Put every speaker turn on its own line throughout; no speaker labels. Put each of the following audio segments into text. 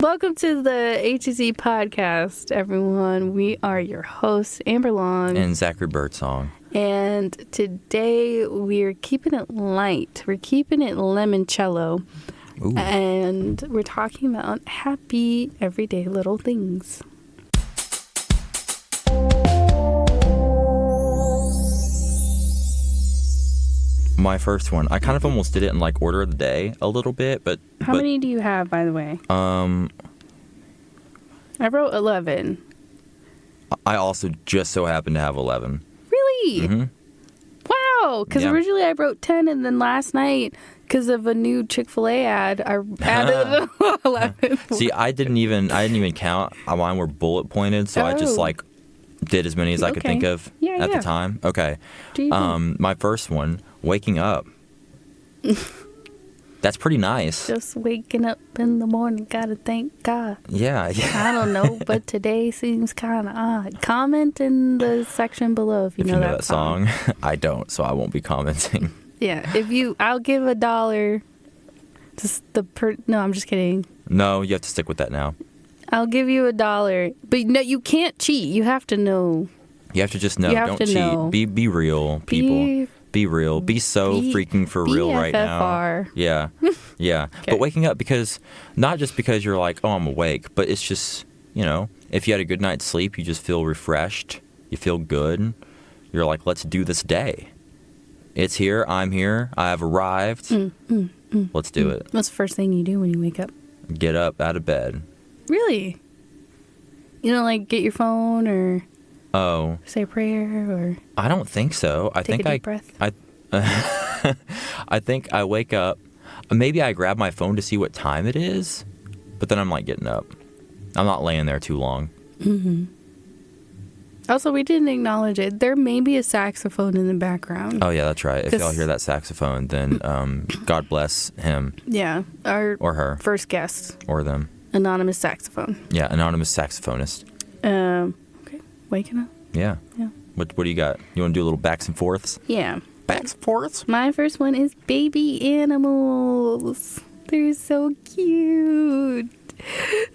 Welcome to the HEC podcast, everyone. We are your hosts, Amber Long
and Zachary Birdsong.
And today we're keeping it light. We're keeping it limoncello.
Ooh.
And we're talking about happy everyday little things.
My first one. I kind of almost did it in like order of the day a little bit, but
How many do you have, by the way?
I
wrote 11.
I also just so happened to have 11.
Really?
Mm-hmm.
Wow, because originally I wrote 10, and then last night, because of a new Chick-fil-A ad, I added 11.
See, I didn't even count. Mine were bullet pointed, so I just like did as many as I could think of at the time. Okay. My first one, waking up. That's pretty nice.
Just waking up in the morning, gotta thank God.
Yeah.
I don't know, but today seems kind of odd. Comment in the section below if you know that song.
I don't, so I won't be commenting.
Yeah, I'll give $1. No, I'm just kidding.
No, you have to stick with that now.
I'll give you $1, but no, you can't cheat. You have to know.
You have to just know. Don't cheat.
Know.
Be real, people. Be real. Be freaking for real right now. Yeah. Yeah. Okay. But waking up not just because you're like, oh, I'm awake, but it's just, if you had a good night's sleep, you just feel refreshed. You feel good. You're like, let's do this day. It's here. I'm here. I have arrived. Let's do it.
What's the first thing you do when you wake up?
Get up out of bed. Really?
You don't like get your phone or...
Oh.
Say a prayer or...
I don't think so.
Take a deep breath.
I think I wake up. Maybe I grab my phone to see what time it is, but then I'm like getting up. I'm not laying there too long.
Mm-hmm. Also, we didn't acknowledge it. There may be a saxophone in the background.
Oh, yeah, that's right. If y'all hear that saxophone, then God bless him.
Yeah.
Or her.
First guest.
Or them.
Anonymous saxophone.
Yeah, anonymous saxophonist.
Okay. Waking up.
Yeah. What do you got? You want to do a little backs and forths?
Yeah.
Backs and forths?
My first one is baby animals. They're so cute.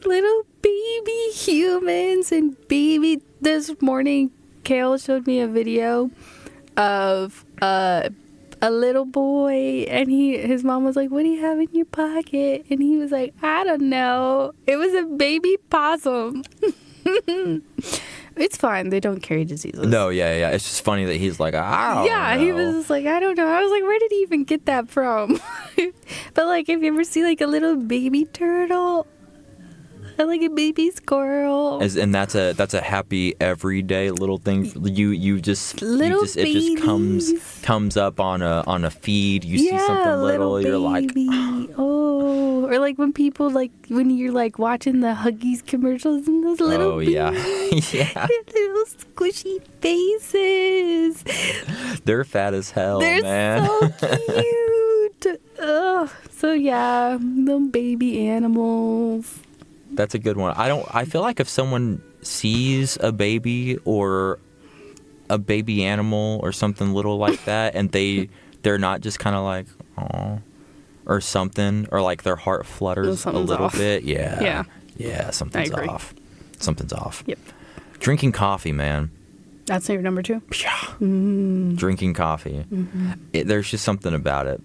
Little baby humans and baby... This morning, Kale showed me a video of a little boy, and his mom was like, what do you have in your pocket? And he was like, I don't know. It was a baby possum. It's fine. They don't carry diseases.
No, yeah. It's just funny that he's like, I don't know.
Yeah, he was just like, I don't know. I was like, where did he even get that from? But, like, if you ever see, like, a little baby turtle... I like a baby squirrel.
And that's a happy everyday little thing. It just comes up on a feed. You see something little, you're like,
oh. Or like when you're like watching the Huggies commercials and those little babies,
yeah,
little squishy faces.
They're fat as hell, man.
They're so cute. So yeah, the baby animals.
That's a good one. I feel like if someone sees a baby or a baby animal or something little like that, and they're not just kind of like, oh, or something, or like their heart flutters a little bit. Yeah, something's off. Something's off.
Yep.
Drinking coffee, man.
That's your number 2?
Yeah. Drinking coffee. Mm-hmm. There's just something about it.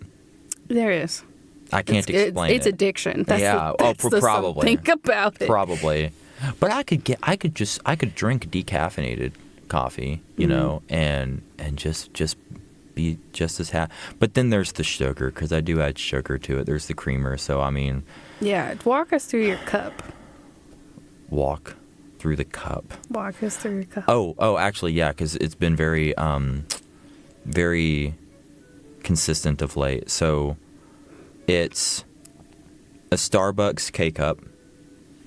There is.
I can't explain it.
It's addiction.
Probably.
Think about it.
Probably. But I could drink decaffeinated coffee, know, and just be just as happy. But then there's the sugar, because I do add sugar to it. There's the creamer, so I mean.
Yeah, walk us through your cup.
Walk through the cup.
Walk us through your cup.
Oh, actually, yeah, because it's been very, very consistent of late. So. It's a Starbucks K-Cup.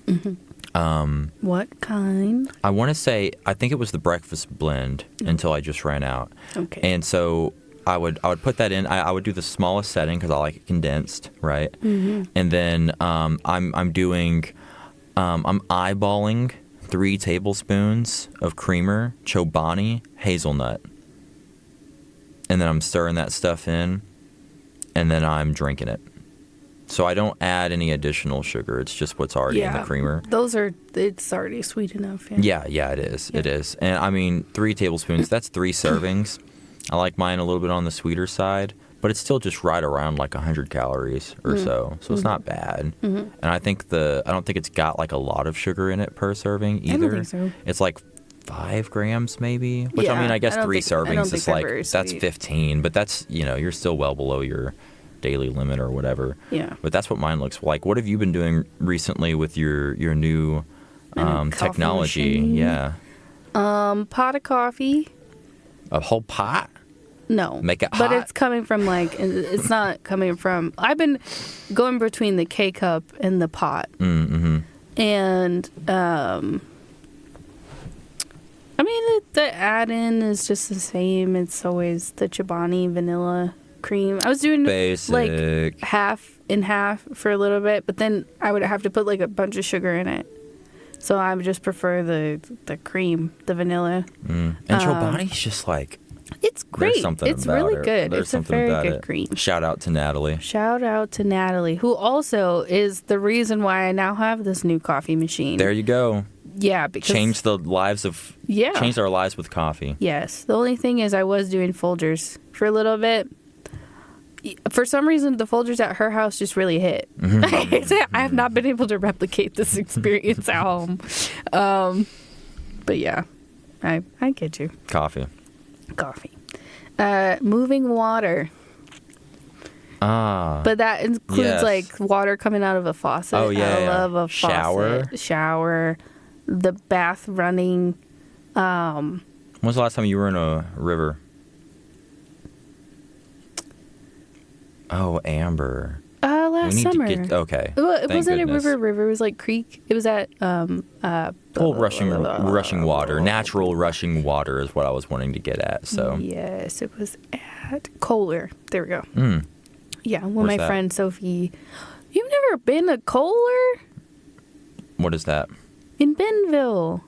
Mm-hmm. What kind?
I want to say, I think it was the breakfast blend until I just ran out.
Okay.
And so I would put that in. I would do the smallest setting because I like it condensed, right? Mm-hmm. And then I'm eyeballing 3 tablespoons of creamer, Chobani, hazelnut. And then I'm stirring that stuff in, and then I'm drinking it. So I don't add any additional sugar. It's just what's already in the creamer.
It's already sweet enough. Yeah,
it is. Yeah. It is. And I mean, 3 tablespoons, that's 3 servings. I like mine a little bit on the sweeter side, but it's still just right around like 100 calories or so. So it's not bad. And I don't think it's got like a lot of sugar in it per serving either.
I don't think so.
It's like 5 grams maybe, which I mean, I guess 3 servings is like, that's 15, but that's, you're still well below your daily limit or whatever.
Yeah.
But that's what mine looks like. What have you been doing recently with your new technology?
Machine.
Yeah.
Pot of coffee.
A whole pot?
No.
Make it hot?
But it's coming from it's not coming from, I've been going between the K-cup and the pot.
Mm-hmm.
And, I mean, the add-in is just the same. It's always the Chobani vanilla cream. I was doing
basic,
like half and half for a little bit, but then I would have to put like a bunch of sugar in it. So I would just prefer the cream, the vanilla.
And Chobani's just like,
it's great. It's really good.
There's
it's a very good
it.
cream.
Shout out to Natalie.
Shout out to Natalie, who also is the reason why I now have this new coffee machine.
There you go.
Yeah, because
changed our lives with coffee.
Yes. The only thing is I was doing Folgers for a little bit. For some reason, the Folgers at her house just really hit. I have not been able to replicate this experience at home. But yeah, I get you.
Coffee.
Moving water. But that includes like water coming out of a faucet.
Oh, yeah.
I love a
faucet.
Shower. The bath running.
When was the last time you were in a river? Oh, Amber.
Last summer.
Okay.
It wasn't a river. It was like creek. It was at
rushing water. Natural rushing water is what I was wanting to get at. So
yes, it was at Kohler. There we go. Yeah, well,
Where's
my friend Sophie. You've never been to Kohler?
What is that?
In Bentonville.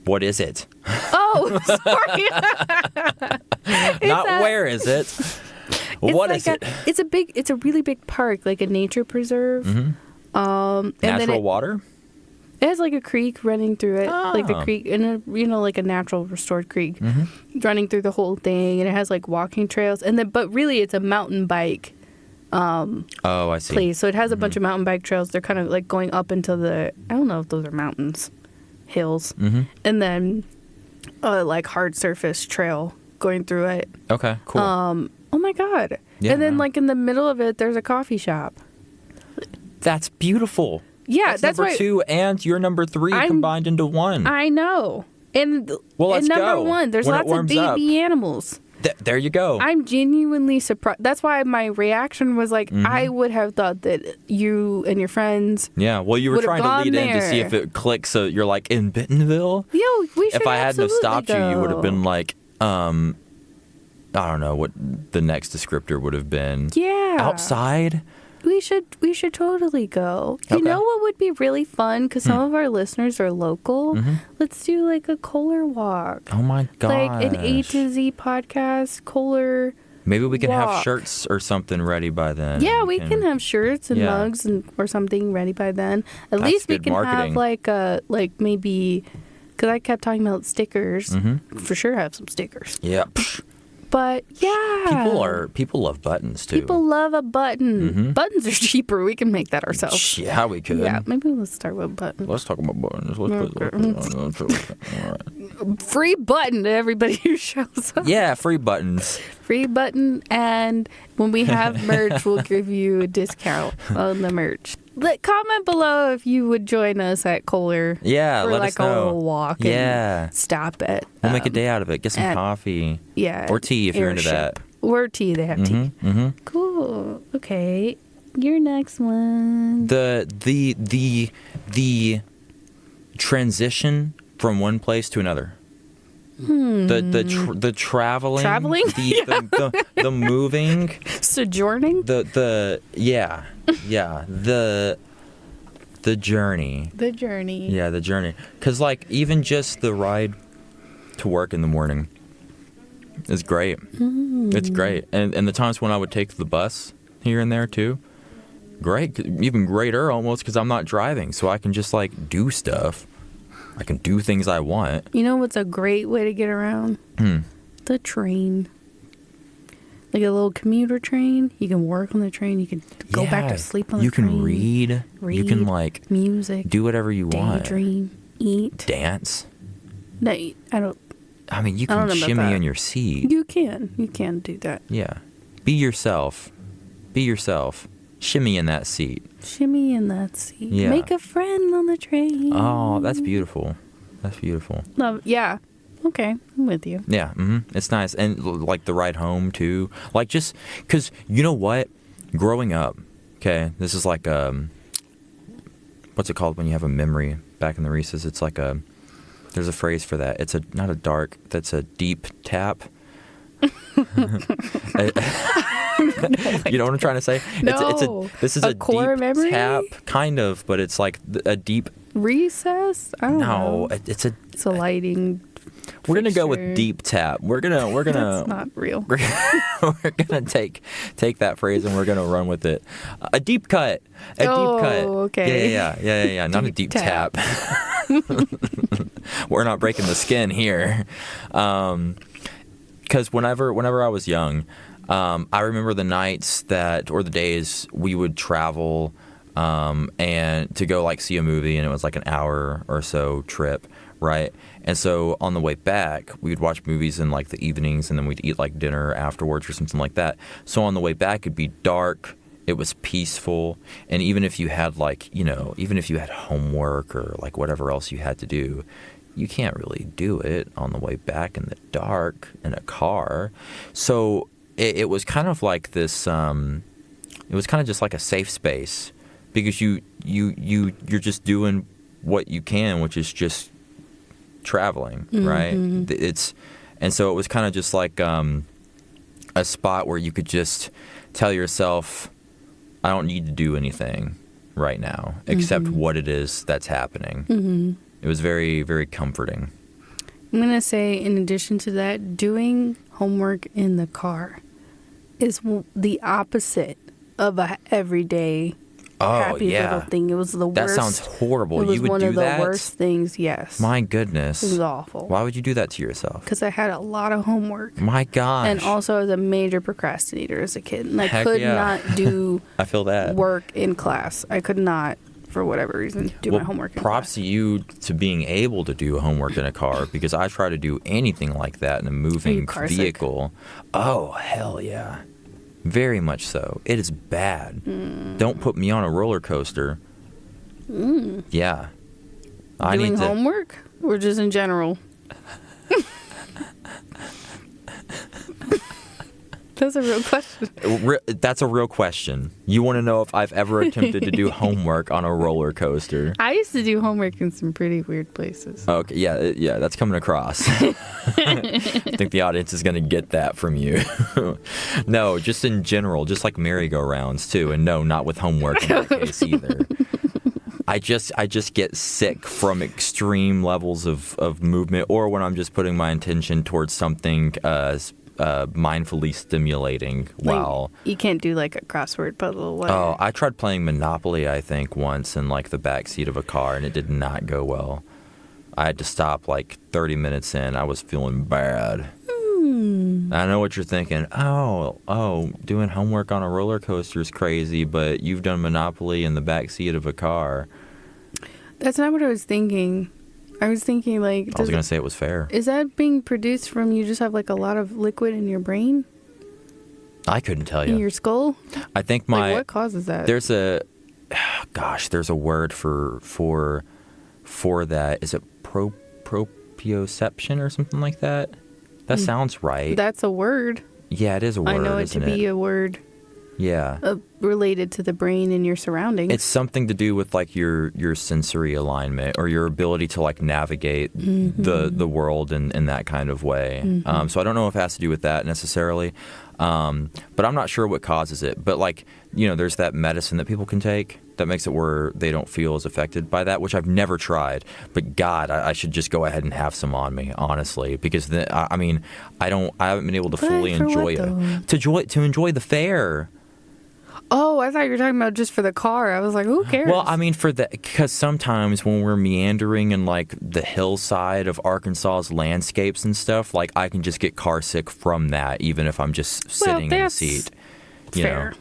What is it?
Oh, sorry.
Where is it? What is it?
It's a really big park, like a nature preserve.
Natural water?
It has like a creek running through it, like the creek, and like a natural restored creek running through the whole thing, and it has like walking trails, but really it's a mountain bike.
I see.
Place. So it has a bunch of mountain bike trails. They're kind of like going up into I don't know if those are mountains, hills, and then like hard surface trail going through it.
Okay, cool.
Oh my God.
Yeah,
and then like in the middle of it, there's a coffee shop.
That's beautiful.
Yeah,
that's number 2 and your number 3 combined into one.
I know. And
let's
number
go.
1, there's lots of baby animals.
There you go.
I'm genuinely surprised. That's why my reaction was like, I would have thought that you and your friends.
Yeah, well, you were trying to lead in to see if it clicks. So you're like, in Bentonville?
Yeah, we should.
If I hadn't have stopped
go.
you would have been like, I don't know what the next descriptor would have been.
Yeah.
Outside?
We should totally go. Okay. You know what would be really fun? Because some of our listeners are local. Let's do like a Kohler walk.
Oh my gosh.
Like an A to Z podcast, Kohler.
Maybe we can have shirts or something ready by then.
Yeah, we can have shirts and mugs or something ready by then. At least we can have like maybe, because I kept talking about stickers. For sure have some stickers.
Yeah.
But yeah,
people love buttons too.
People love a button. Buttons are cheaper. We can make that ourselves.
Yeah, we could.
Yeah, maybe let's start with buttons.
Let's talk about buttons.
Free button to everybody who shows up.
Yeah, free buttons.
Free button, and when we have merch, we'll give you a discount on the merch. Comment below if you would join us at Kohler.
Yeah,
for
let
like
us know.
A little walk.
Yeah,
and stop it.
We'll make a day out of it. Get some coffee.
Yeah,
or tea if you're into that.
Or tea. They have tea. Cool. Okay, your next one.
The transition from one place to another. The traveling, the moving,
sojourning,
the journey, yeah, the journey. Because like even just the ride to work in the morning is great. It's great, and the times when I would take the bus here and there too, great, even greater almost, because I'm not driving, so I can just like do stuff. I can do things I want.
You know what's a great way to get around? The train. Like a little commuter train. You can work on the train. You can go back to sleep on the train.
You can read. You can like
music.
Do whatever you want.
Daydream. Eat.
Dance.
No, I mean,
you can shimmy in your seat.
You can. You can do that.
Yeah. Be yourself. Be yourself. Shimmy in that seat.
Shimmy in that seat.
Yeah.
Make a friend on the train.
Oh, that's beautiful. That's beautiful.
Yeah. Okay, I'm with you.
Yeah, it's nice. And, like, the ride home, too. Like, just, because, you know what? Growing up, okay, this is like, what's it called when you have a memory back in the recess? It's like there's a phrase for that. It's not a dark, that's a deep tap. You know what I'm trying to say?
No.
This is a
core
deep
memory?
tap, kind of, but it's like a deep...
Recess? I don't know.
No, it's a
lighting...
We're gonna go with deep tap. We're gonna.
That's not real.
We're gonna take that phrase and we're gonna run with it. A deep cut. A deep cut.
Okay.
Yeah. Not a deep tap. We're not breaking the skin here. Because whenever I was young, I remember the nights or the days we would travel, and to go like see a movie, and it was like an hour or so trip. Right. And so on the way back, we'd watch movies in like the evenings, and then we'd eat like dinner afterwards or something like that. So on the way back, it'd be dark. It was peaceful. And even if you had even if you had homework or like whatever else you had to do, you can't really do it on the way back in the dark in a car. So it was kind of like this, it was kind of just like a safe space, because you're just doing what you can, which is just traveling, right? And so it was kind of just like a spot where you could just tell yourself, I don't need to do anything right now except what it is that's happening. It was very, very comforting.
I'm going to say, in addition to that, doing homework in the car is the opposite of a everyday happy little thing. It was the worst.
That sounds horrible.
It was
you would
one
do
of the
that?
worst things, yes.
My goodness.
It was awful.
Why would you do that to yourself?
Because I had a lot of homework.
My gosh.
And also, I was a major procrastinator as a kid. And I
Heck
could
yeah.
not do
I feel that.
work in class. I could not, for whatever reason, do my homework in
props
class.
to you to being able to do homework in a car, because I try to do anything like that in a moving vehicle. Oh, hell yeah. Very much so. It is bad. Don't put me on a roller coaster. Yeah.
Doing homework or just in general? That's a real question.
That's a real question. You want to know if I've ever attempted to do homework on a roller coaster?
I used to do homework in some pretty weird places.
Okay, yeah, that's coming across. I think the audience is going to get that from you. No, just in general, just like merry-go-rounds too, and no, not with homework in that case either. I just get sick from extreme levels of movement, or when I'm just putting my intention towards something mindfully stimulating while...
You can't do like a crossword puzzle.
Oh, I tried playing Monopoly, I think, once in like the backseat of a car, and it did not go well. I had to stop like 30 minutes in. I was feeling bad. I know what you're thinking. Oh, doing homework on a roller coaster is crazy, but you've done Monopoly in the backseat of a car.
That's not what I was thinking. I was thinking like...
I was going to say it was fair.
Is that being produced from you just have like a lot of liquid in your brain?
I couldn't tell you.
In your skull?
I think
what causes that?
There's a word for that. Is it proprioception or something like that? That sounds right.
That's a word.
Yeah, it is a word.
I know it to be a word.
Yeah.
Related to the brain and your surroundings.
It's something to do with like your sensory alignment or your ability to like navigate the world in that kind of way. So I don't know if it has to do with that necessarily, but I'm not sure what causes it. But like, there's that medicine that people can take that makes it where they don't feel as affected by that, which I've never tried. But God, I should just go ahead and have some on me, honestly, because I haven't been able to fully enjoy it. To enjoy the fair.
Oh, I thought you were talking about just for the car. I was like, who cares?
Well, I mean, because sometimes when we're meandering in like the hillside of Arkansas's landscapes and stuff, like I can just get car sick from that, even if I'm just sitting in the seat.
Fair.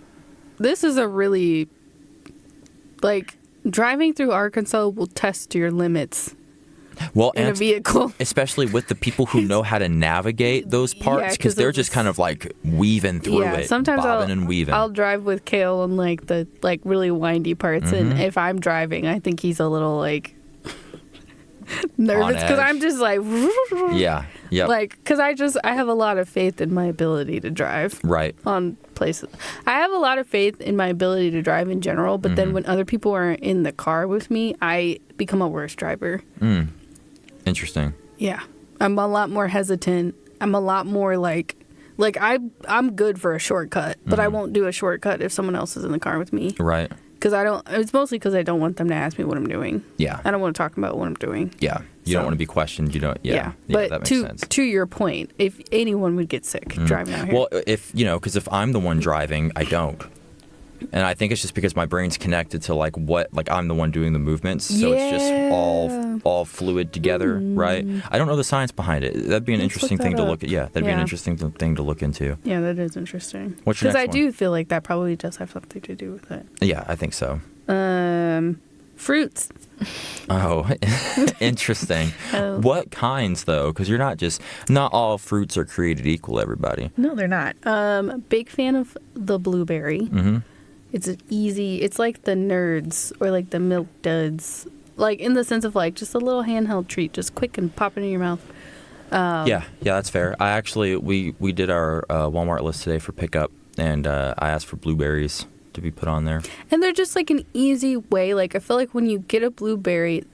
This is a really, like, driving through Arkansas will test your limits.
Well,
in a vehicle,
especially with the people who know how to navigate those parts, because they're just kind of like weaving through it.
Sometimes I'll drive with Kale on like the really windy parts, and if I'm driving, I think he's a little like nervous because I'm just like like because I have a lot of faith in my ability to drive on places. I have a lot of faith in my ability to drive in general, but then when other people are in the car with me, I become a worse driver.
Interesting.
Yeah. I'm a lot more hesitant. I'm a lot more like I'm good for a shortcut, but I won't do a shortcut if someone else is in the car with me.
Right.
Because it's mostly because I don't want them to ask me what I'm doing.
Yeah.
I don't want to talk about what I'm doing.
Yeah. You don't want to be questioned. You don't. Yeah.
But
that makes sense.
To your point, if anyone would get sick driving out here.
Well, because if I'm the one driving, I don't. And I think it's just because my brain's connected to like I'm the one doing the movements, so it's just all fluid together, right? I don't know the science behind it. That'd be an interesting thing to look at. Yeah, that'd be an interesting thing to look into.
Yeah, that is interesting.
What's your next one?
Because I do feel like that probably does have something to do with it.
Yeah, I think so.
Fruits.
Oh, interesting. What kinds though? Because not all fruits are created equal. Everybody.
No, they're not. Big fan of the blueberry. Mm-hmm. It's like the Nerds or like the Milk Duds, like in the sense of like just a little handheld treat, just quick and pop it in your mouth.
Yeah, that's fair. I actually, we did our Walmart list today for pickup, and I asked for blueberries to be put on there. And
they're just like an easy way. Like I feel like when you get a blueberry,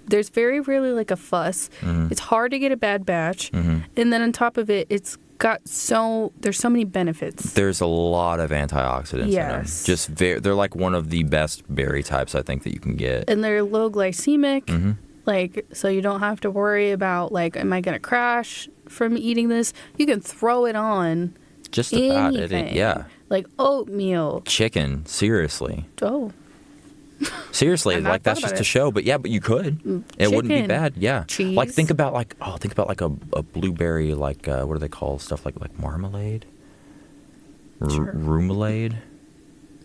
there's very rarely like a fuss. Mm-hmm. It's hard to get a bad batch. Mm-hmm. And then on top of it, there's so many benefits.
There's a lot of antioxidants in them. They're like one of the best berry types I think that you can get.
And they're low glycemic, like so you don't have to worry about like, am I going to crash from eating this? You can throw it on
just about anything.
Like oatmeal,
chicken. Seriously.
Oh.
Seriously, like that's just a show, but you could. It wouldn't be bad. Yeah,
cheese.
Like think about a blueberry, like what do they call stuff like marmalade, rumelade.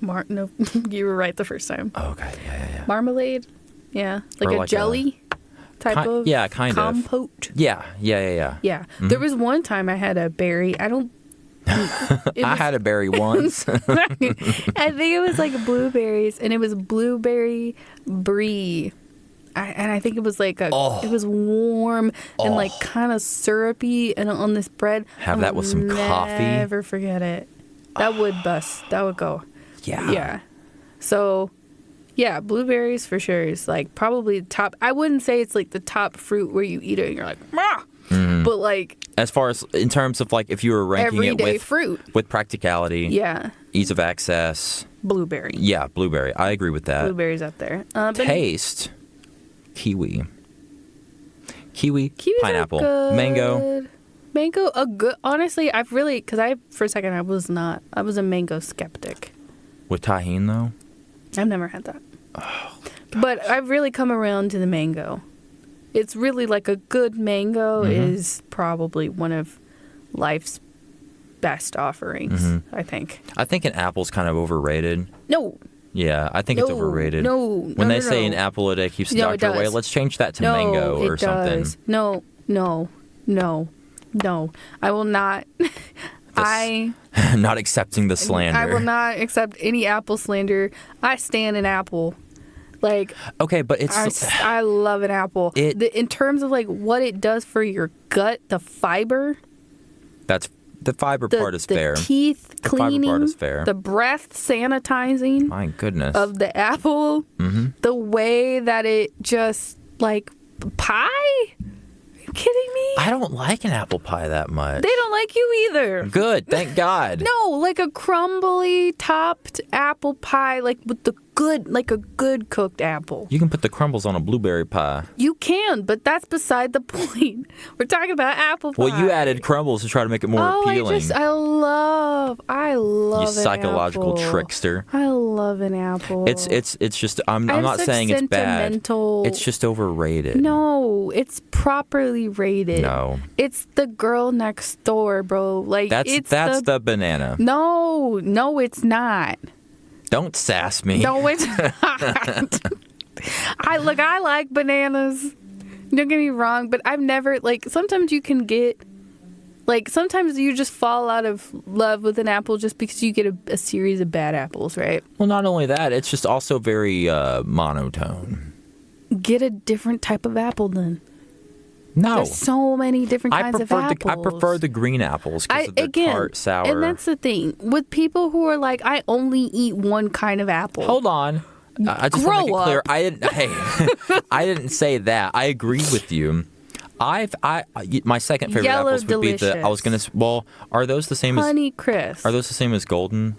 No, you were right the first time.
Oh, okay, yeah.
Marmalade, yeah, like a jelly type
kind of
compote.
Yeah.
Mm-hmm. There was one time I had a berry.
I had a berry once.
I think it was like blueberries, and it was blueberry brie. And I think it was like it was warm and like kind of syrupy, and on this bread.
Have that with some coffee.
Never forget it. That would bust. That would go. Yeah. So, yeah, blueberries for sure is like probably top. I wouldn't say it's like the top fruit where you eat it and you're like, ah! But like,
as far as in terms of like if you were ranking it with
fruit,
with practicality, ease of access,
blueberry.
Yeah, blueberry. I agree with that.
Blueberry's up there.
Taste, kiwi,
Kiwis
pineapple, mango.
A good. Honestly, for a second I was a mango skeptic.
With tahini though,
I've never had that. Oh, but I've really come around to the mango. It's really like a good mango is probably one of life's best offerings, I think.
I think an apple's kind of overrated.
No.
Yeah, I think it's overrated. When they say an apple a day keeps the doctor away, let's change that to mango or something.
No. I will not.
Not accepting the slander.
I will not accept any apple slander. I stand an apple. Like,
okay, but
I love an apple. In terms of like what it does for your gut, the fiber.
That's the fiber part is fair.
The teeth cleaning.
The fiber part is fair.
The breath sanitizing.
My goodness.
Of the apple. Mm-hmm. The way that it just like pie. Are you kidding me?
I don't like an apple pie that much.
They don't like you either.
Good, thank God.
No, like a crumbly topped apple pie, like with the good cooked apple.
You can put the crumbles on a blueberry pie.
You can, but that's beside the point. We're talking about apple pie.
Well, you added crumbles to try to make it more appealing.
I love
you psychological
apple.
Trickster.
I love an apple.
It's just I'm not saying it's bad. It's just overrated.
No, it's properly rated.
No.
It's the girl next door, bro. Like
that's the banana.
No, it's not.
Don't sass me.
No, it's not. I like bananas. Don't get me wrong, but I've never sometimes you can get sometimes you just fall out of love with an apple just because you get a series of bad apples, right?
Well, not only that, it's just also very monotone.
Get a different type of apple then.
No.
There's so many different kinds of apples.
I prefer the green apples because they're tart, sour.
And that's the thing. With people who are like, I only eat one kind of apple.
Hold on. I just want to make it clear. I didn't say that. I agree with you. My second favorite
Yellow
apples would
delicious.
be are those the same
Honey Crisp.
Are those the same as golden?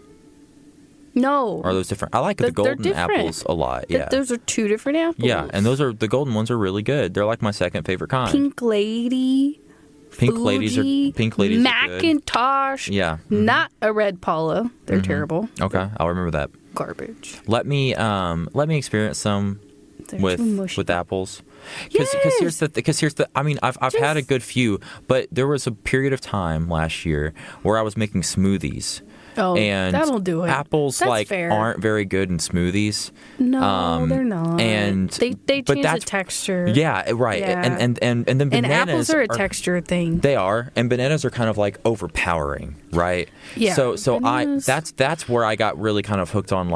No.
Are those different? I like the golden apples a lot. Yeah.
Those are two different apples.
Yeah, and the golden ones are really good. They're like my second favorite kind.
Pink Lady. Pink Ladies are Macintosh.
Good. Yeah.
Mm-hmm. Not a Red Paula. They're terrible.
Okay, I'll remember that.
Garbage.
Let me experience some with apples. Because here's the I mean I've had a good few, but there was a period of time last year where I was making smoothies.
Oh,
and
that'll do it.
Apples
That's fair.
aren't very good in smoothies.
No, they're not.
And
they change the texture.
Yeah, right.
Yeah.
And then bananas.
And apples are a texture thing.
They are, and bananas are kind of like overpowering, right?
Yeah.
So
bananas.
that's where I got really kind of hooked on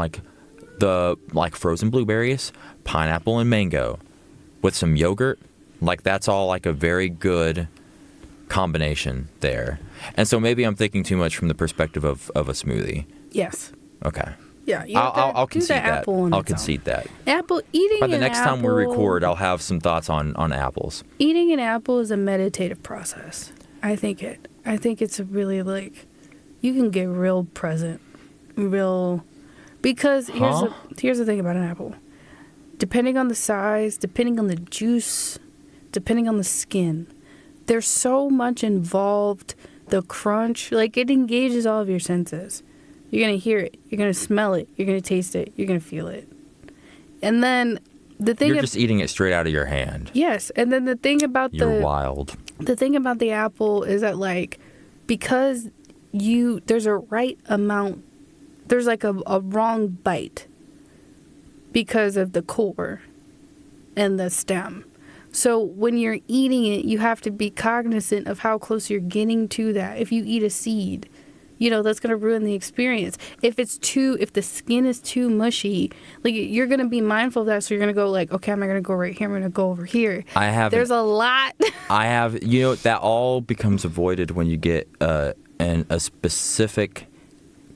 the frozen blueberries, pineapple, and mango, with some yogurt. That's all like a very good combination there. And so maybe I'm thinking too much from the perspective of a smoothie.
Yes.
Okay.
Yeah,
I'll concede that.
I'll
concede that.
Apple eating.
By the next time we record, I'll have some thoughts on apples.
Eating an apple is a meditative process. I think it's really you can get real present, because here's the thing about an apple. Depending on the size, depending on the juice, depending on the skin, there's so much involved. The crunch, it engages all of your senses. You're going to hear it. You're going to smell it. You're going to taste it. You're going to feel it. And then the thing...
You're just eating it straight out of your hand.
Yes. And then the thing about
You're wild.
The thing about the apple is that, because there's a right amount... There's, a wrong bite because of the core and the stem. So when you're eating it, you have to be cognizant of how close you're getting to that. If you eat a seed, that's going to ruin the experience. If the skin is too mushy, you're going to be mindful of that. So you're going to go okay, I'm not going to go right here. I'm going to go over here. There's a lot.
That all becomes avoided when you get a specific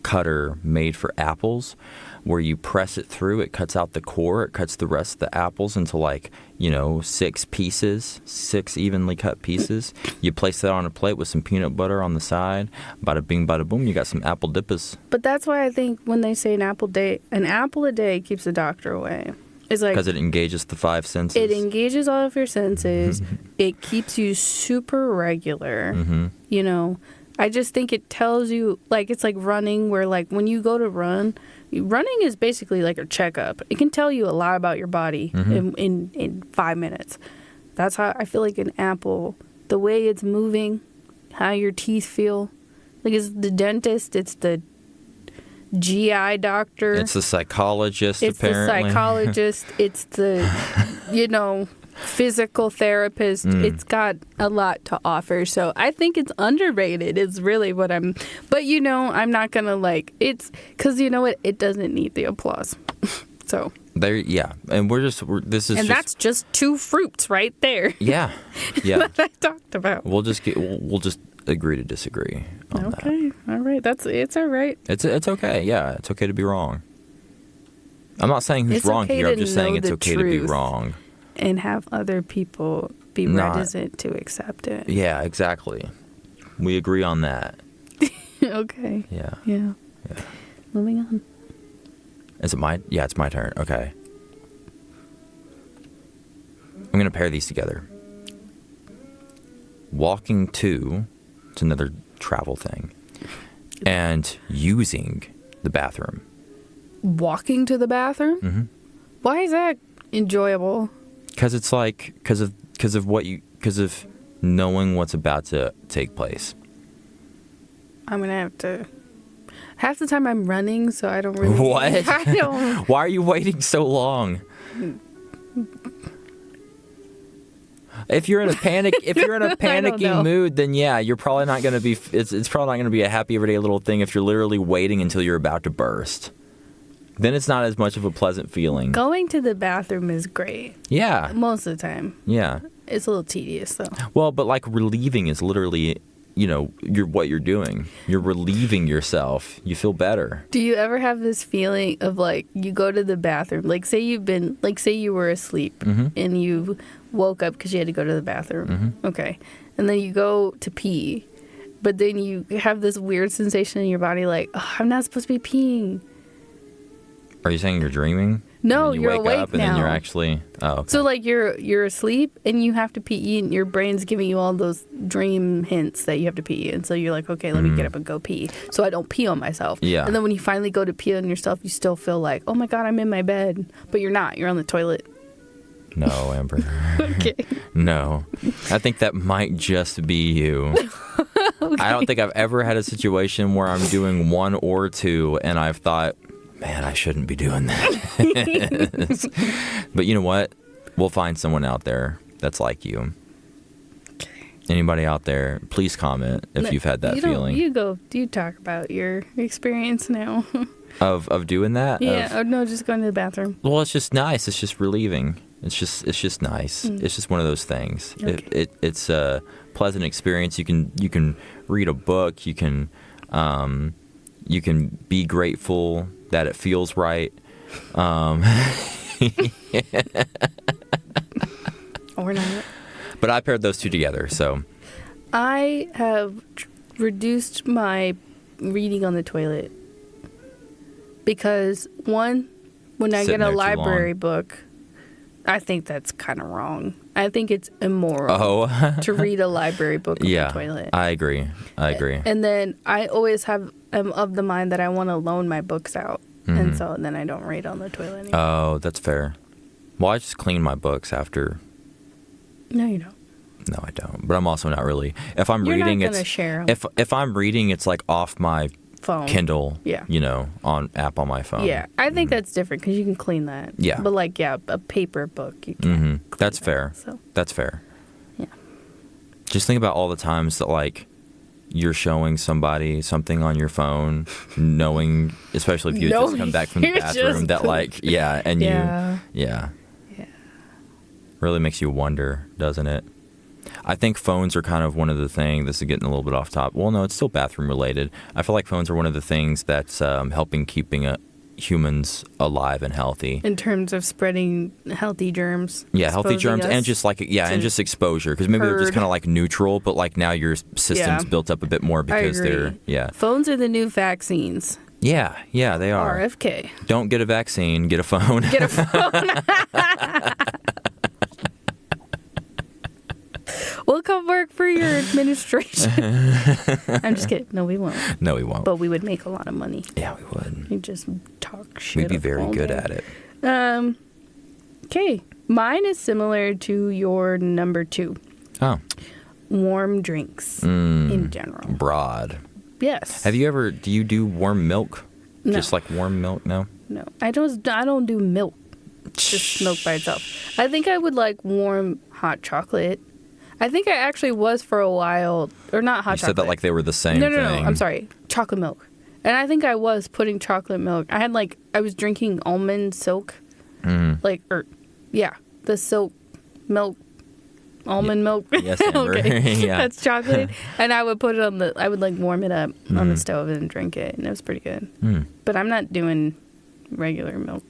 cutter made for apples, where you press it through, it cuts out the core, it cuts the rest of the apples into 6 evenly cut pieces. You place that on a plate with some peanut butter on the side. Bada bing, bada boom, you got some apple dippers.
But that's why I think when they say an apple a day keeps the doctor away. It's
because it engages the 5 senses.
It engages all of your senses. It keeps you super regular.
Mm-hmm.
I just think it tells you, it's like running, where when you go to running is basically like a checkup. It can tell you a lot about your body in 5 minutes. That's how I feel like an apple, the way it's moving, how your teeth feel. It's the dentist, it's the GI doctor.
It's the psychologist, apparently.
It's the psychologist. It's the, physical therapist. It's got a lot to offer. So I think it's underrated is really what I'm... But, I'm not going to, it's... Because, it doesn't need the applause. So...
Yeah. And
that's just 2 fruits right there.
Yeah. Yeah.
That I talked about.
We'll just agree to disagree on that.
Okay. All right. It's all right.
It's okay. Yeah. It's okay to be wrong. I'm not saying who's wrong here. I'm just saying it's okay to be wrong.
And have other people be reticent to accept it.
Yeah, exactly. We agree on that.
Okay.
Yeah.
Moving on.
Is it mine? Yeah, it's my turn. Okay. I'm going to pair these together. Walking to, it's another travel thing, and using the bathroom.
Walking to the bathroom?
Mm-hmm.
Why is that enjoyable?
Because it's like, because of knowing what's about to take place.
I'm going to have to... Half the time I'm running, so I don't really...
What?
I don't...
Why are you waiting so long? If you're in a panicking mood, then yeah, you're probably not going to be. It's probably not going to be a happy everyday little thing if you're literally waiting until you're about to burst. Then it's not as much of a pleasant feeling.
Going to the bathroom is great.
Yeah.
Most of the time.
Yeah.
It's a little tedious though.
Well, but like relieving is literally, what you're doing. You're relieving yourself. You feel better.
Do you ever have this feeling of like you go to the bathroom, like say you were asleep
mm-hmm.
and you woke up because you had to go to the bathroom.
Mm-hmm.
Okay. And then you go to pee, but then you have this weird sensation in your body like, oh, I'm not supposed to be peeing.
Are you saying you're dreaming?
No,
you
you're
wake
awake
up and
now.
then you're actually. Oh, okay.
So like you're asleep and you have to pee, and your brain's giving you all those dream hints that you have to pee, and so you're like, okay, let me get up and go pee, so I don't pee on myself.
Yeah.
And then when you finally go to pee on yourself, you still feel like, oh my god, I'm in my bed, but you're not. You're on the toilet.
No, Amber.
Okay.
No, I think that might just be you. Okay. I don't think I've ever had a situation where I'm doing one or two, and I've thought, man, I shouldn't be doing that. But you know what? We'll find someone out there that's like you. Okay. Anybody out there, please comment if you've had that feeling.
You talk about your experience now.
Of doing that?
Yeah, or no, just going to the bathroom.
Well, it's just nice. It's just relieving. It's just nice. It's just one of those things. Okay. It's a pleasant experience. You can read a book. You can be grateful that it feels right. Or not. But I paired those two together, so.
I have reduced my reading on the toilet because, one, when I get a library book, I think that's kind of wrong. I think it's immoral to read a library book on the toilet.
I agree.
And then I always am of the mind that I want to loan my books out. Mm-hmm. And so then I don't read on the toilet anymore.
Oh, that's fair. Well, I just clean my books after.
No, you don't.
No, I don't. But I'm also not really. If I'm
You're
reading,
not gonna share 'em.
If I'm reading, it's like off my
phone.
Kindle. Yeah. On app on my phone.
Yeah, I think that's different because you can clean that.
Yeah.
But a paper book, you can't.
Mm-hmm. That's fair.
So.
That's fair.
Yeah.
Just think about all the times that like you're showing somebody something on your phone, knowing, especially if you had just come back from the bathroom, that like, and you, really makes you wonder, doesn't it? I think phones are kind of one of the things, this is getting a little bit off top. Well, no, it's still bathroom related. I feel like phones are one of the things that's helping keeping humans alive and healthy. In terms of spreading healthy germs. Yeah, healthy germs and just like, and just exposure. Because maybe they're just kind of like neutral, but like now your system's built up a bit more because they're, Phones are the new vaccines. Yeah, they are. RFK. Don't get a vaccine, get a phone. Get a phone. We'll come work for your administration. I'm just kidding. No, we won't. No, we won't. But we would make a lot of money. Yeah, we would. We just talk shit. We'd be very good at it. Okay. Mine is similar to your number 2. Oh. Warm drinks in general. Broad. Yes. Do you do warm milk? No. Just like warm milk? No? No. I don't do milk. Just milk by itself. I think I would like warm hot chocolate. I think I actually was for a while, or not hot chocolate. You said that like they were the same thing. No, I'm sorry. Chocolate milk. And I think I was putting chocolate milk. I was drinking almond silk. The silk milk. Almond milk. Yes, Amber. Okay. Yeah. That's chocolate. And I would put it I would like warm it up on the stove and drink it. And it was pretty good. But I'm not doing regular milk.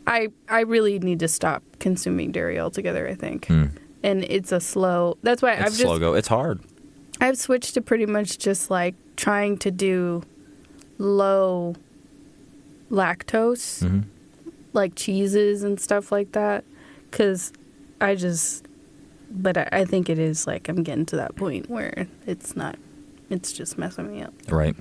I really need to stop consuming dairy altogether, I think. And it's a slow. That's why I've slow go. It's hard. I've switched to pretty much just like trying to do low
lactose, like cheeses and stuff like that, because but I think it is like I'm getting to that point where it's just messing me up.
Right.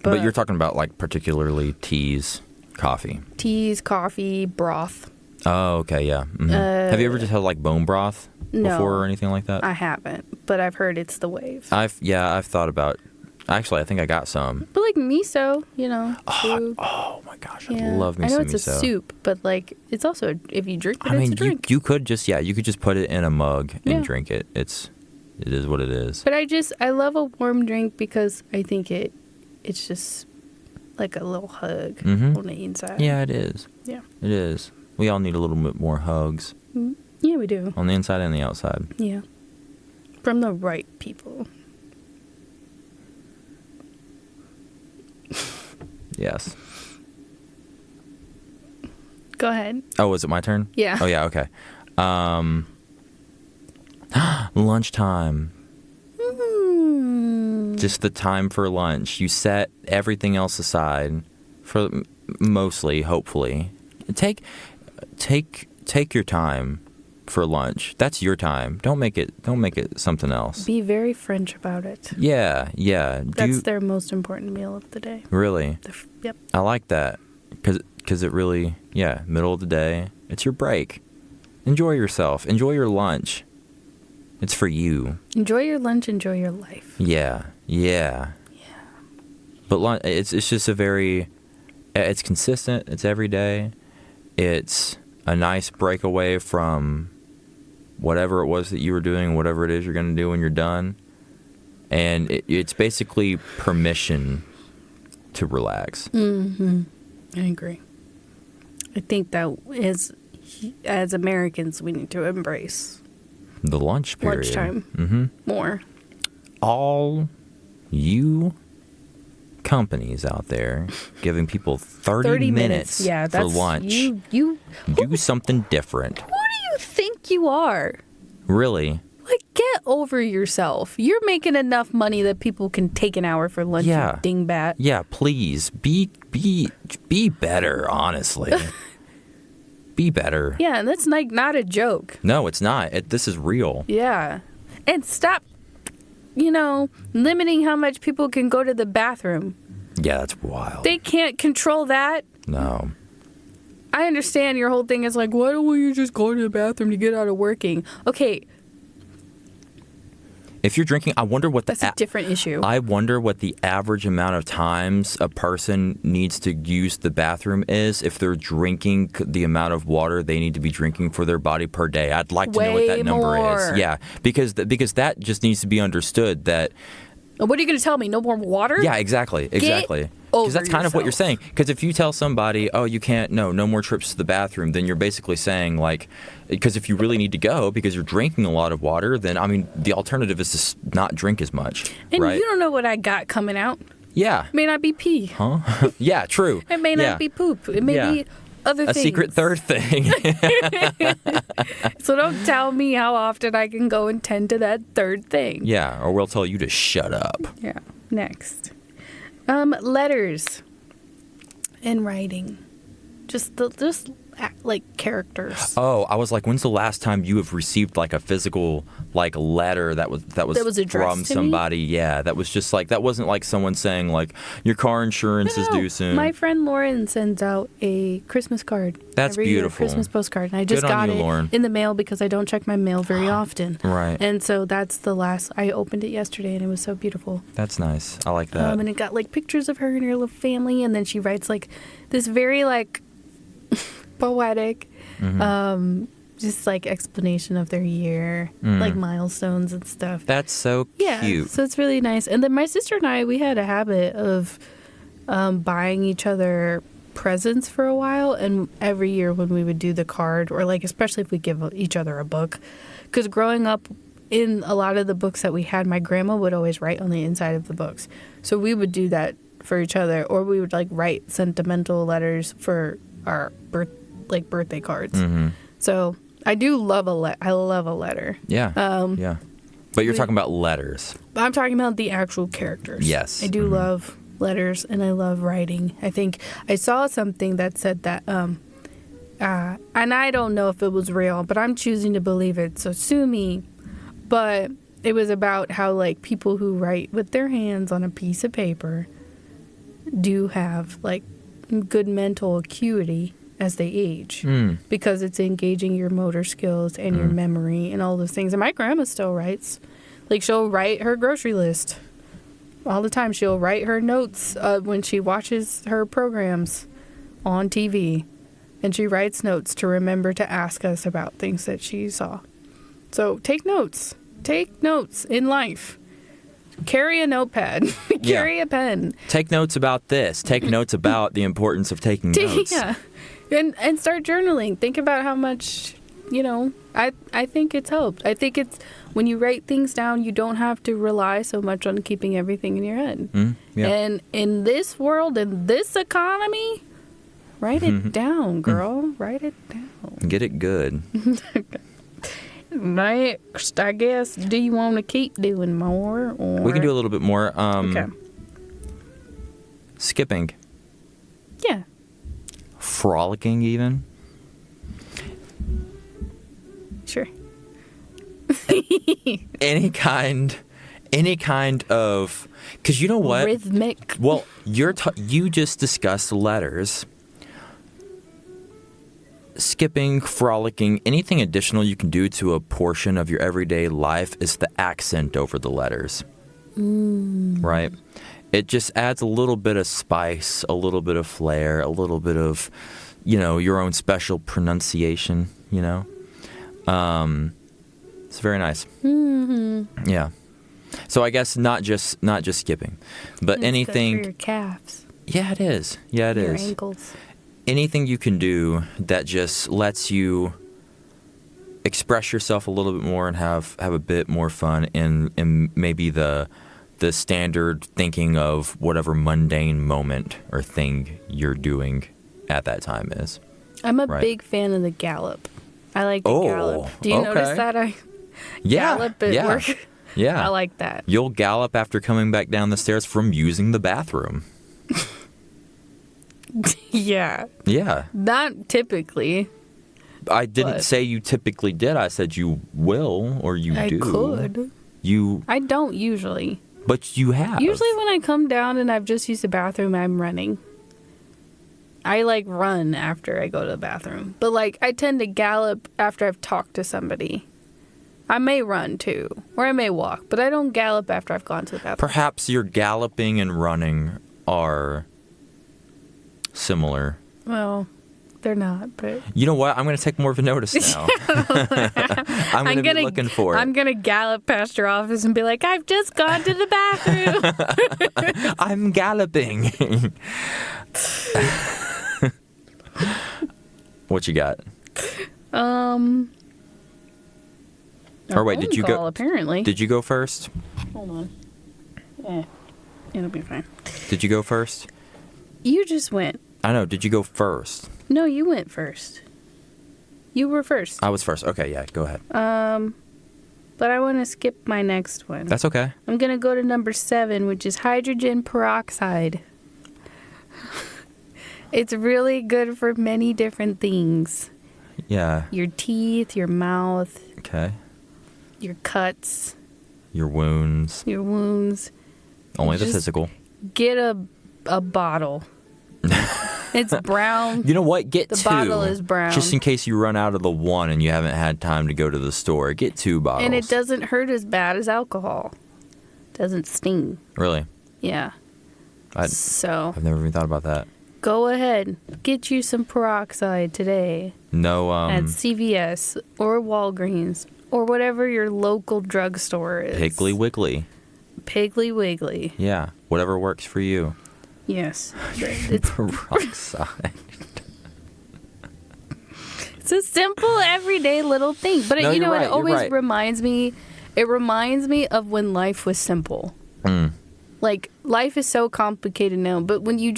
But you're talking about like particularly teas, coffee.
Teas, coffee, broth.
Oh, okay, yeah. Mm-hmm. Have you ever just had like bone broth before or anything like that?
I haven't, but I've heard it's the wave.
I've thought about. Actually, I think I got some.
But like miso, soup.
Oh my gosh, I love miso.
I know it's a soup, but like it's also if you drink it, it's a drink.
You could just put it in a mug and drink it. It is what it is.
But I love a warm drink because I think it's just like a little hug on the inside.
Yeah, it is.
Yeah,
it is. We all need a little bit more hugs.
Yeah, we do.
On the inside and the outside.
Yeah, from the right people.
Yes.
Go ahead.
Oh, is it my turn?
Yeah.
Oh, yeah, okay. Lunchtime. Just the time for lunch. You set everything else aside for mostly, hopefully. Take your time for lunch. That's your time. Don't make it something else.
Be very French about it.
Yeah.
That's their most important meal of the day.
Really?
Yep.
I like that because it really, middle of the day. It's your break. Enjoy yourself. Enjoy your lunch. It's for you.
Enjoy your lunch. Enjoy your life.
Yeah. But lunch, it's just it's consistent. It's every day. It's a nice breakaway from whatever it was that you were doing, whatever it is you're going to do when you're done. And it's basically permission to relax.
Mm-hmm. I agree. I think that as Americans, we need to embrace
the lunch period.
Lunchtime more.
All you companies out there giving people 30 minutes for lunch. You do something different.
Who do you think you are?
Really?
Like, get over yourself. You're making enough money that people can take an hour for lunch, you dingbat.
Yeah, please. Be better, honestly. Be better.
Yeah, and that's like not a joke.
No, it's not. This is real.
Yeah. And stop, limiting how much people can go to the bathroom.
Yeah, that's wild.
They can't control that.
No.
I understand your whole thing is like, why don't you just go to the bathroom to get out of working? Okay.
If you're drinking, I wonder what
that's a different issue.
I wonder what the average amount of times a person needs to use the bathroom is if they're drinking the amount of water they need to be drinking for their body per day. I'd like to know what that number is. Yeah, because that just needs to be understood that.
What are you going to tell me? No more water?
Yeah, exactly. Because that's kind of what you're saying. Because if you tell somebody, oh, you can't, no more trips to the bathroom, then you're basically saying, like, because if you really need to go because you're drinking a lot of water, then, I mean, the alternative is to not drink as much.
And
right?
You don't know what I got coming out.
Yeah.
It may not be pee.
Huh? Yeah, true.
It may not be poop. It may be other things.
A secret third thing.
So don't tell me how often I can go and tend to that third thing.
Yeah, or we'll tell you to shut up.
Yeah. Next. Letters and writing. Just like characters.
Oh, I was like, when's the last time you have received like a physical like letter that was from somebody? Yeah, that was just like, that wasn't like someone saying like your car insurance is due soon.
My friend Lauren sends out a Christmas card.
That's
every
beautiful.
Year, Christmas postcard, and I just got it
Lauren.
in the mail because I don't check my mail very often.
Right.
And so that's the last. I opened it yesterday, and it was so beautiful.
That's nice. I like that.
And it got like pictures of her and her little family, and then she writes like this very like poetic, just like explanation of their year, like milestones and stuff.
That's so cute.
Yeah, so it's really nice. And then my sister and I, we had a habit of buying each other presents for a while, and every year when we would do the card, or like especially if we give each other a book, because growing up in a lot of the books that we had, my grandma would always write on the inside of the books, so we would do that for each other, or we would like write sentimental letters for our birthday cards. So I do love I love a letter.
Yeah. Yeah. But you're talking about letters.
I'm talking about the actual characters.
Yes.
I do love letters and I love writing. I think I saw something that said that, and I don't know if it was real, but I'm choosing to believe it, so sue me. But it was about how, like, people who write with their hands on a piece of paper do have, like, good mental acuity as they age because it's engaging your motor skills and your memory and all those things. And my grandma still writes. Like, she'll write her grocery list all the time. She'll write her notes when she watches her programs on TV. And she writes notes to remember to ask us about things that she saw. So take notes. Take notes in life. Carry a notepad. Carry a pen.
Take notes about this. Take notes about the importance of taking notes.
Yeah. And start journaling. Think about how much, you know, I think it's helped. I think it's when you write things down, you don't have to rely so much on keeping everything in your head. And in this world, in this economy, write it down, girl. Write it down.
Get it good.
Next, I guess, do you want to keep doing more? Or?
We can do a little bit more.
Okay.
Skipping.
Yeah.
Frolicking, even.
Sure.
any kind of, because you know what?
Rhythmic.
Well, you just discussed letters. Skipping, frolicking, anything additional you can do to a portion of your everyday life is the accent over the letters. Right? It just adds a little bit of spice, a little bit of flair, a little bit of, you know, your own special pronunciation, you know? It's very nice. Yeah. So I guess not just skipping, but
it's
anything.
good for your calves.
Yeah, it is. Yeah, it is.
Your ankles.
Anything you can do that just lets you express yourself a little bit more and have a bit more fun in maybe the standard thinking of whatever mundane moment or thing you're doing at that time is.
I'm a big fan of the gallop. I like the gallop. Do you notice that I gallop at work?
Yeah.
I like that.
You'll gallop after coming back down the stairs from using the bathroom.
Yeah.
Yeah.
Not typically.
I didn't say you typically did. I said you will or you do.
I could. I don't usually.
But you have.
Usually when I come down and I've just used the bathroom, I'm running. I like run after I go to the bathroom. But like I tend to gallop after I've talked to somebody. I may run too. Or I may walk. But I don't gallop after I've gone to the bathroom.
Perhaps your galloping and running are similar.
Well, they're not, but...
You know what? I'm going to take more of a notice now. I'm going to be looking for it.
I'm going to gallop past your office and be like, I've just gone to the bathroom.
I'm galloping. What you got? Or wait, did you go?
Apparently.
Did you go first?
Hold on. Yeah, it'll be fine.
Did you go first?
You just went.
I know. Did you go first?
No, you went first. You were first.
I was first. Okay, yeah, go ahead.
But I want to skip my next one.
That's okay.
I'm going to go to number 7, which is hydrogen peroxide. It's really good for many different things.
Yeah.
Your teeth, your mouth.
Okay.
Your cuts.
Your wounds.
Your wounds.
Only the physical.
Get a bottle. It's brown.
You know what? Get 2.
The bottle is brown.
Just in case you run out of the one and you haven't had time to go to the store. Get 2 bottles.
And it doesn't hurt as bad as alcohol. It doesn't sting.
Really?
Yeah.
I've never even thought about that.
Go ahead. Get you some peroxide today.
No,
at CVS or Walgreens or whatever your local drugstore is.
Piggly Wiggly.
Piggly Wiggly.
Yeah. Whatever works for you.
Yes.
It's peroxide.
It's a simple, everyday little thing. But
no,
you know,
right,
it always reminds me of when life was simple. Like, life is so complicated now, but when you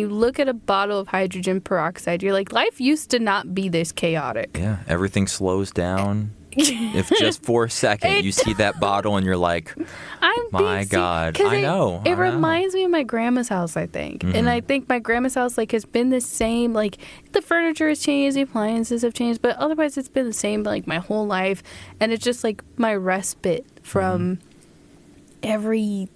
look at a bottle of hydrogen peroxide, you're like, life used to not be this chaotic.
Yeah, everything slows down. If just for a second you see that bottle and you're like, my God, I know.
It reminds me of my grandma's house, I think. Mm-hmm. And I think my grandma's house has been the same. The furniture has changed, the appliances have changed, but otherwise it's been the same my whole life. And it's just my respite from everything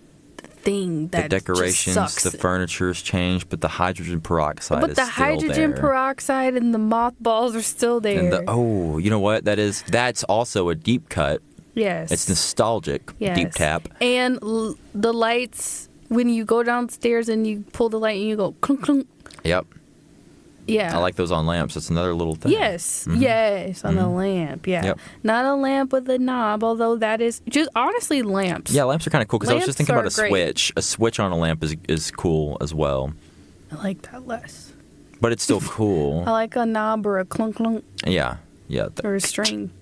that
the decorations,
just sucks.
The furniture's changed, but the hydrogen peroxide is still there. But
the hydrogen peroxide and the mothballs are still there.
And you know what? That's also a deep cut.
Yes.
It's nostalgic. Yes. Deep tap.
And the lights, when you go downstairs and you pull the light and you go clunk, clunk.
Yep.
Yeah.
I like those on lamps. That's another little thing.
Yes. Mm-hmm. Yes, on a lamp. Yeah. Yep. Not a lamp with a knob, although that is just honestly lamps.
Yeah, lamps are kind of cool because I was just thinking about a switch. A switch on a lamp is cool as well.
I like that less.
But it's still cool.
I like a knob or a clunk clunk.
Yeah. Yeah.
Or a string.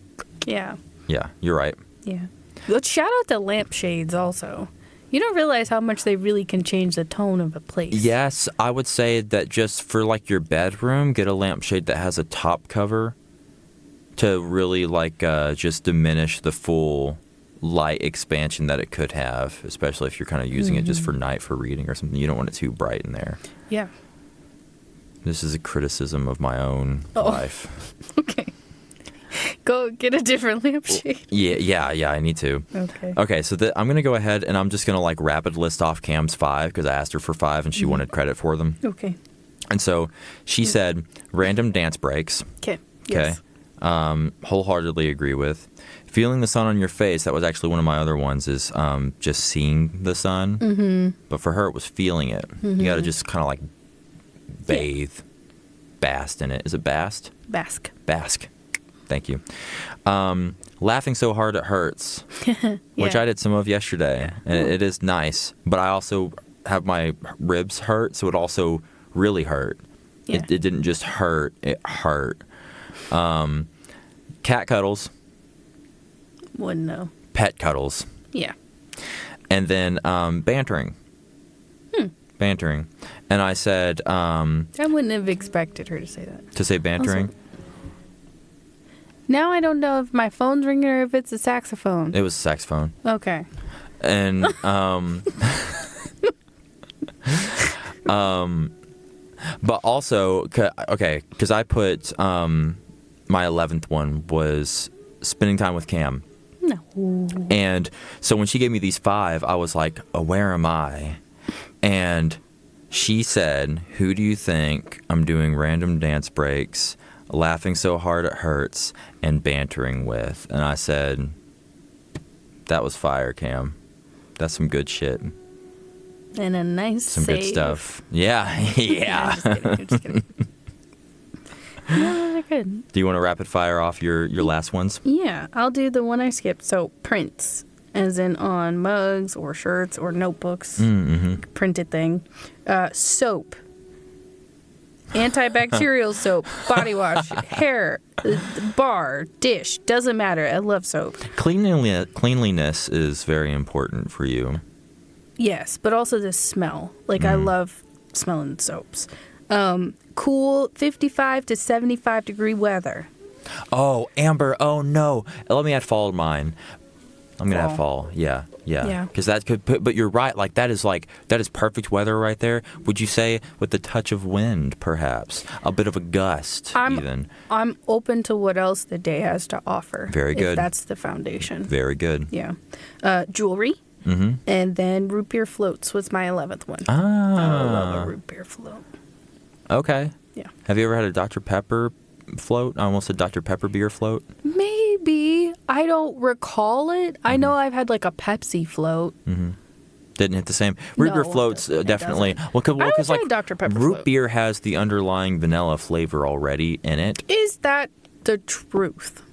Yeah.
Yeah, you're right.
Yeah. Let's shout out to lampshades also. You don't realize how much they really can change the tone of a place.
Yes, I would say that just for your bedroom, get a lampshade that has a top cover to really just diminish the full light expansion that it could have, especially if you're kind of using it just for night for reading or something. You don't want it too bright in there.
Yeah.
This is a criticism of my own life.
Okay. Go get a different lampshade.
Yeah, I need to. Okay, so I'm going to go ahead and I'm just going to rapid list off Cam's 5 because I asked her for 5 and she wanted credit for them.
Okay.
And so she said random dance breaks.
Okay. Yes.
Wholeheartedly agree with. Feeling the sun on your face, that was actually one of my other ones, is just seeing the sun. Mm-hmm. But for her, it was feeling it. Mm-hmm. You got to just kind of bathe, bask in it. Is it bask?
Bask.
Thank you. Laughing so hard it hurts, which I did some of yesterday, and it is nice. But I also have my ribs hurt, so it also really hurt. Yeah. It didn't just hurt; it hurt. Cat cuddles.
Wouldn't know.
Pet cuddles.
Yeah.
And then bantering. Bantering, and I said. I
wouldn't have expected her to say that.
To say bantering.
Also, now I don't know if my phone's ringing or if it's a saxophone.
It was a saxophone.
Okay.
And but also because I put my 11th one was spending time with Cam.
No.
And so when she gave me these 5, I was like, oh, where am I? And she said, who do you think I'm doing random dance breaks, laughing so hard it hurts, and bantering with? And I said, that was fire, Cam. That's some good shit.
And a nice
some
save.
Good stuff. Yeah.
I'm just kidding. No, they're good.
Do you want to rapid fire off your last ones?
Yeah, I'll do the one I skipped. So prints, as in on mugs or shirts or notebooks, printed thing. Soap. Antibacterial soap, body wash, hair, bar, dish, doesn't matter. I love soap.
Cleanliness is very important for you.
Yes, but also the smell. I love smelling soaps. Cool 55 to 75 degree weather.
Oh, Amber, oh no. Let me add fall to mine. I'm going to have fall. Yeah. Because that could put, but you're right. That is perfect weather right there. Would you say with a touch of wind, perhaps a bit of a gust, even? I'm
open to what else the day has to offer.
Very good.
If that's the foundation.
Very good.
Yeah. Jewelry. Mm-hmm. And then root beer floats was my 11th one.
Ah.
I love a root beer float.
Okay.
Yeah.
Have you ever had a Dr. Pepper float? I almost said Dr. Pepper beer float.
Maybe. I don't recall it. I know I've had a Pepsi float.
Mm-hmm. Didn't hit the same. Root beer floats definitely. Well, because
Dr. Pepper
root
float.
beer has the underlying vanilla flavor already in it.
Is that the truth?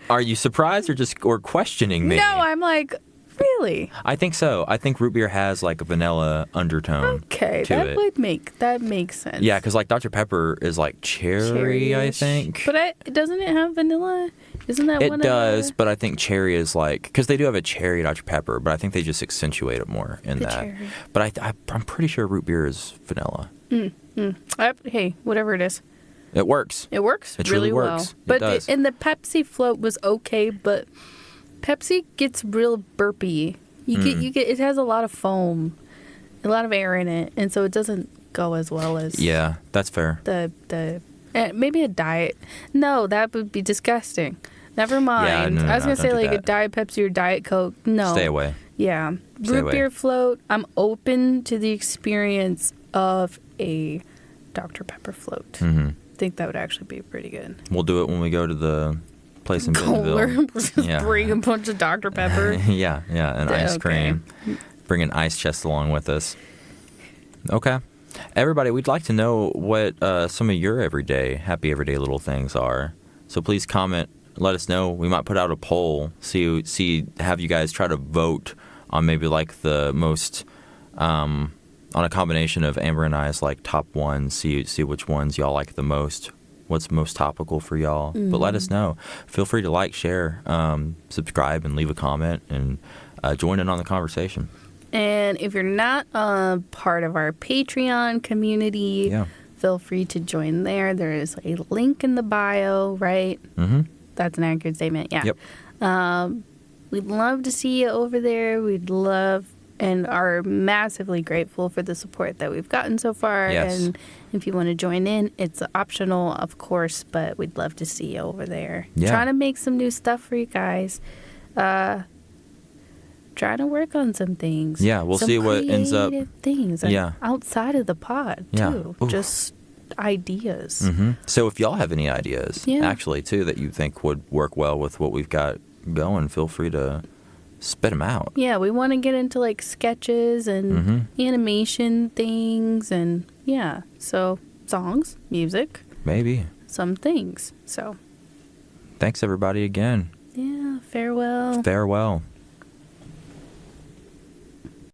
Are you surprised or questioning me?
No, I'm really?
I think so. I think root beer has a vanilla undertone.
Okay, that makes sense.
Yeah, because Dr. Pepper is cherry, I think.
But doesn't it have vanilla? Isn't that one?
It does, but I think cherry is because they do have a cherry Dr. Pepper, but I think they just accentuate it more in that. Cherry. But I'm pretty sure root beer is vanilla.
Hey, whatever it is.
It works.
It works.
It
really
truly
well.
works.
But and the Pepsi float was okay, but Pepsi gets real burpy. You get it has a lot of foam, a lot of air in it, and so it doesn't go as well as.
Yeah, that's fair.
Maybe a diet. No, that would be disgusting. Never mind.
Yeah,
I was gonna say like
that.
a Diet Pepsi or Diet Coke. No.
Stay away.
Yeah.
Stay
Root beer float. I'm open to the experience of a Dr. Pepper float.
Mm-hmm.
I think that would actually be pretty good.
We'll do it when we go to the place in Bentonville.
Just bring a bunch of Dr. Pepper.
yeah, and ice cream. Bring an ice chest along with us. Okay. Everybody, we'd like to know what some of your happy everyday little things are. So please comment, let us know. We might put out a poll, have you guys try to vote on maybe like the most, on a combination of Amber and I's like top ones, see which ones y'all like the most, what's most topical for y'all. Mm. But let us know. Feel free to like, share, subscribe, and leave a comment, and join in on the conversation.
And if you're not a part of our Patreon community, feel free to join there. There is a link in the bio, right? Mm-hmm. That's an accurate statement, yeah.
Yep.
We'd love to see you over there. We'd love and are massively grateful for the support that we've gotten so far.
Yes.
And if you want to join in, it's optional, of course, but we'd love to see you over there.
Yeah.
Trying to make some new stuff for you guys. Trying to work on some things.
Yeah, we'll see what ends up.
Things outside of the pod, too. Oof. Just ideas.
Mm-hmm. So if y'all have any ideas, actually, too, that you think would work well with what we've got going, feel free to spit them out. Yeah,
we want to get into, like, sketches and animation things and, so songs, music.
Maybe.
Some things, so.
Thanks, everybody, again.
Yeah, farewell.
Farewell.